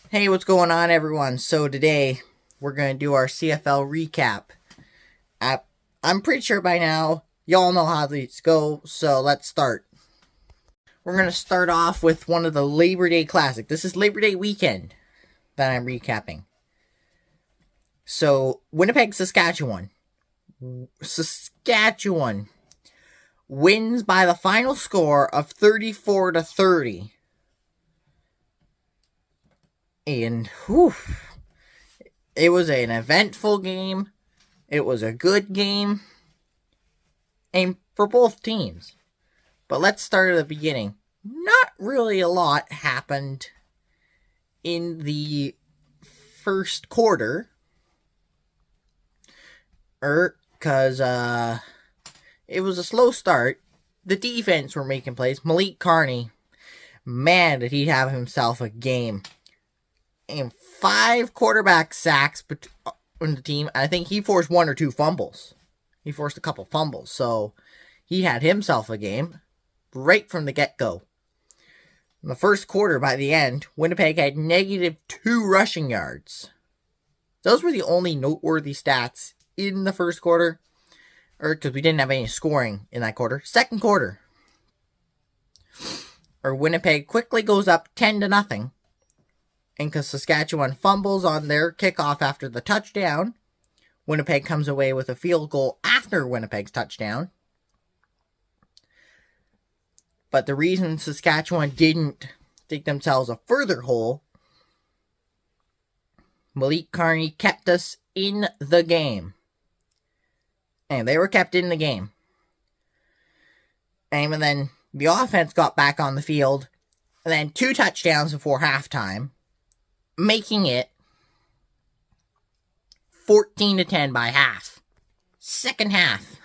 Hey, what's going on, everyone? So today we're gonna do our CFL recap. I, I'm pretty sure by now y'all know how these go, so let's start. We're gonna start off with one of the Labor Day Classic. This is Labor Day weekend that I'm recapping. So Winnipeg, Saskatchewan. Saskatchewan wins by the final score of 34-30. And it was an eventful game. It was a good game. And for both teams. But let's start at the beginning. Not really a lot happened in the first quarter. Because it was a slow start. The defense were making plays. Malik Carney, man, did he have himself a game. And 5 quarterback sacks on the team. I think he forced 1 or 2 fumbles. He forced a couple fumbles. So he had himself a game right from the get-go. In the first quarter, by the end, Winnipeg had -2 rushing yards. Those were the only noteworthy stats in the first quarter. Because we didn't have any scoring in that quarter. Second quarter, Winnipeg quickly goes up 10-0. And because Saskatchewan fumbles on their kickoff after the touchdown, Winnipeg comes away with a field goal after Winnipeg's touchdown. But the reason Saskatchewan didn't dig themselves a further hole, Malik Carney kept us in the game. And they were kept in the game. And then the offense got back on the field. And then 2 touchdowns before halftime, making it 14-10 by half. Second half.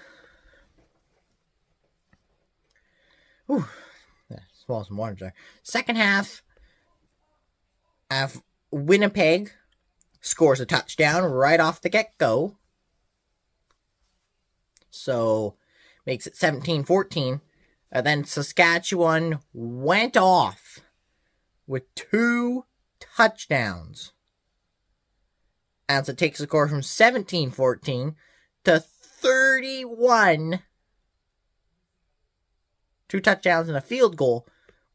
Whew. Swallow some water there. Second half, Winnipeg scores a touchdown right off the get-go. So, makes it 17-14. And then Saskatchewan went off with 2 touchdowns. And so it takes the score from 17-14 to 31. 2 touchdowns and a field goal.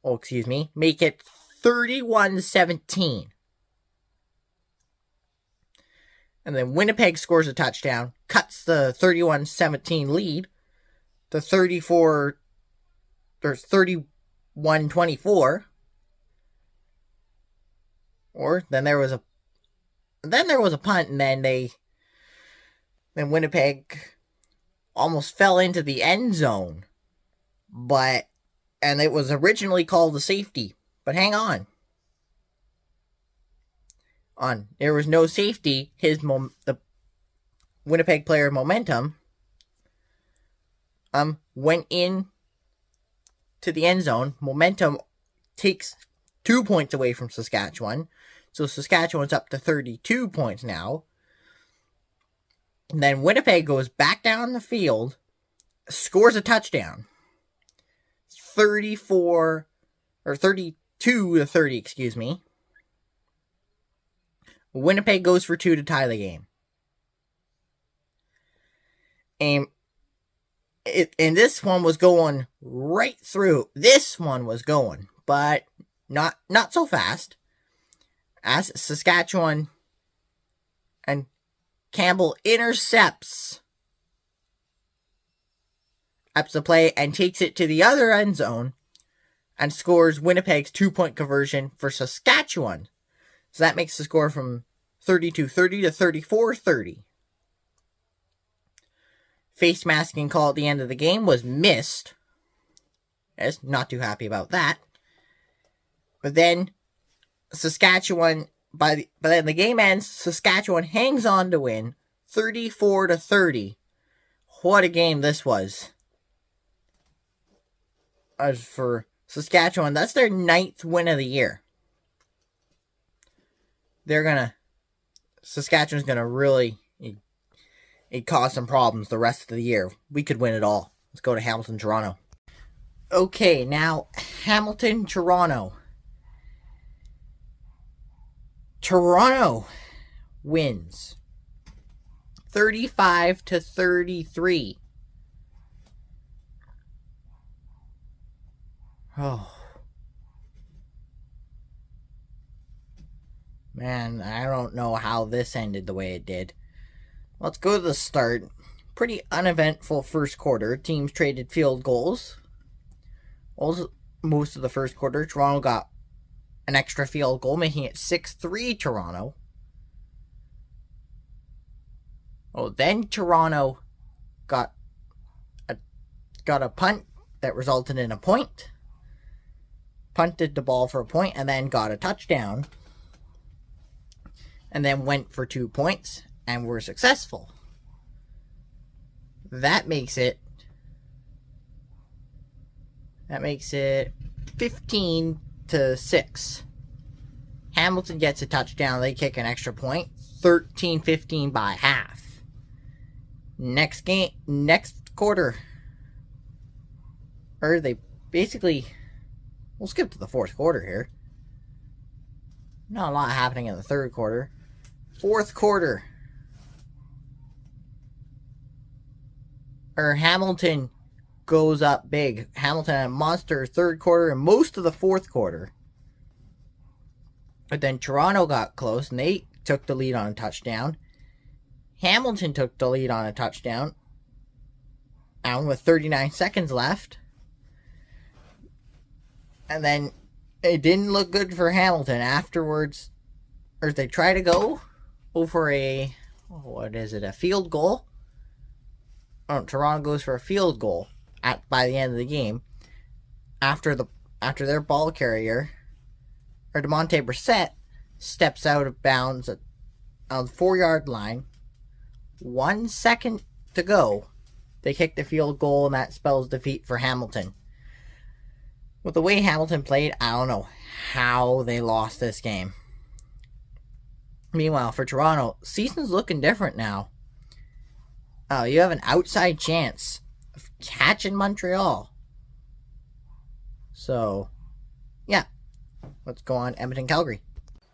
Make it 31-17. And then Winnipeg scores a touchdown, cuts the 31-17 lead to 31-24. Or then there was a punt, and then Winnipeg almost fell into the end zone. And it was originally called a safety. But hang on. There was no safety. The Winnipeg player Momentum went in to the end zone. Momentum takes 2 points away from Saskatchewan. So Saskatchewan's up to 32 points now. And then Winnipeg goes back down the field, scores a touchdown. 32-30, Winnipeg goes for 2 to tie the game. And this one was going right through. This one was going, but not so fast. As Saskatchewan and Campbell intercepts up the play and takes it to the other end zone and scores Winnipeg's 2-point conversion for Saskatchewan. So that makes the score from 32-30 to 34-30. Face masking call at the end of the game was missed. Yes, not too happy about that. But then Saskatchewan, by then the game ends, Saskatchewan hangs on to win 34-30. What a game this was. As for Saskatchewan, that's their 9th win of the year. Saskatchewan's gonna really cause some problems the rest of the year. We could win it all. Let's go to Hamilton, Toronto. Okay, now Hamilton, Toronto. Toronto wins 35-33. Oh. Man, I don't know how this ended the way it did. Let's go to the start. Pretty uneventful first quarter. Teams traded field goals. Also, most of the first quarter, Toronto got an extra field goal, making it 6-3 Toronto. Oh, then Toronto got a punt that resulted in a point. Punted the ball for a point and then got a touchdown. And then went for 2 points and were successful. That makes it 15-6. Hamilton gets a touchdown. They kick an extra point. 13-15 by half. Next quarter. Or they basically... We'll skip to the fourth quarter here. Not a lot happening in the third quarter. Fourth quarter. Hamilton goes up big. Hamilton had a monster third quarter and most of the fourth quarter. But then Toronto got close and they took the lead on a touchdown. Hamilton took the lead on a touchdown. And with 39 seconds left. And then it didn't look good for Hamilton afterwards. Or they try to go over a field goal. Oh, Toronto goes for a field goal by the end of the game. After their ball carrier, or DeMonte Brissett, steps out of bounds on the 4-yard line. 1 second to go. They kick the field goal, and that spells defeat for Hamilton. With the way Hamilton played, I don't know how they lost this game. Meanwhile, for Toronto, season's looking different now. You have an outside chance of catching Montreal. So, yeah. Let's go on Edmonton-Calgary.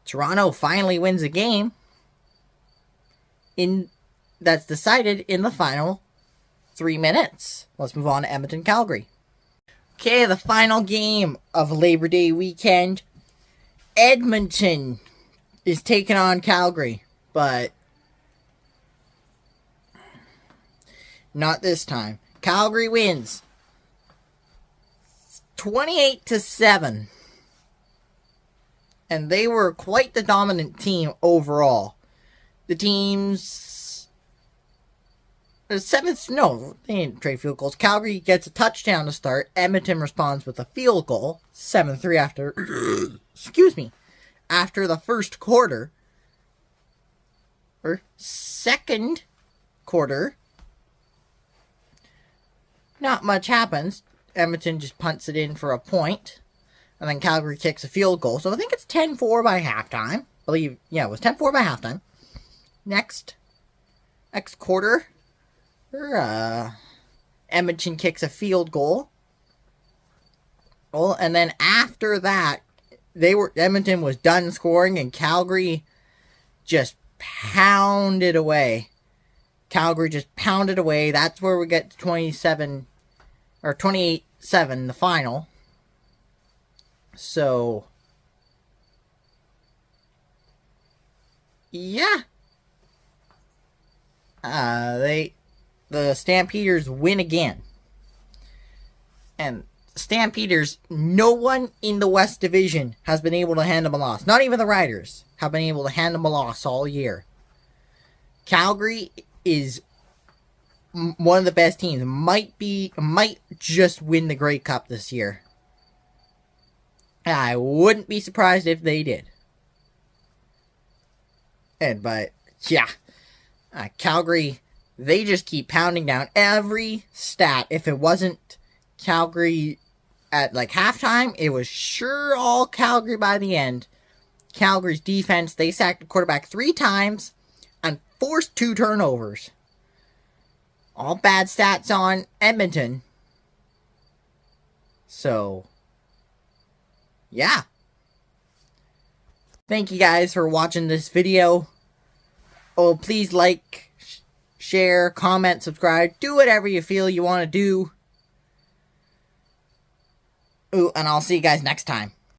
Toronto finally wins a game that's decided in the final 3 minutes. Let's move on to Edmonton-Calgary. Okay, the final game of Labor Day weekend. Edmonton is taking on Calgary, but not this time. Calgary wins 28-7. And they were quite the dominant team overall. The team's they didn't trade field goals. Calgary gets a touchdown to start. Edmonton responds with a field goal. 7-3 after after the first quarter. Or second quarter. Not much happens. Edmonton just punts it in for a point. And then Calgary kicks a field goal. So I think it's 10-4 by halftime. It was 10-4 by halftime. Next quarter, Edmonton kicks a field goal. Well, and then after that, Edmonton was done scoring, and Calgary just pounded away. That's where we get to 28-7, the final. So, yeah. The Stampeders win again. And Stampeders, no one in the West Division has been able to hand them a loss. Not even the Riders have been able to hand them a loss all year. Calgary is one of the best teams. Might just win the Grey Cup this year. I wouldn't be surprised if they did. Calgary, they just keep pounding down every stat. If it wasn't Calgary at halftime, it was sure all Calgary by the end. Calgary's defense, they sacked the quarterback 3 times and forced 2 turnovers. All bad stats on Edmonton. So, yeah. Thank you guys for watching this video. Oh, please like, share, comment, subscribe. Do whatever you feel you want to do. Ooh, and I'll see you guys next time.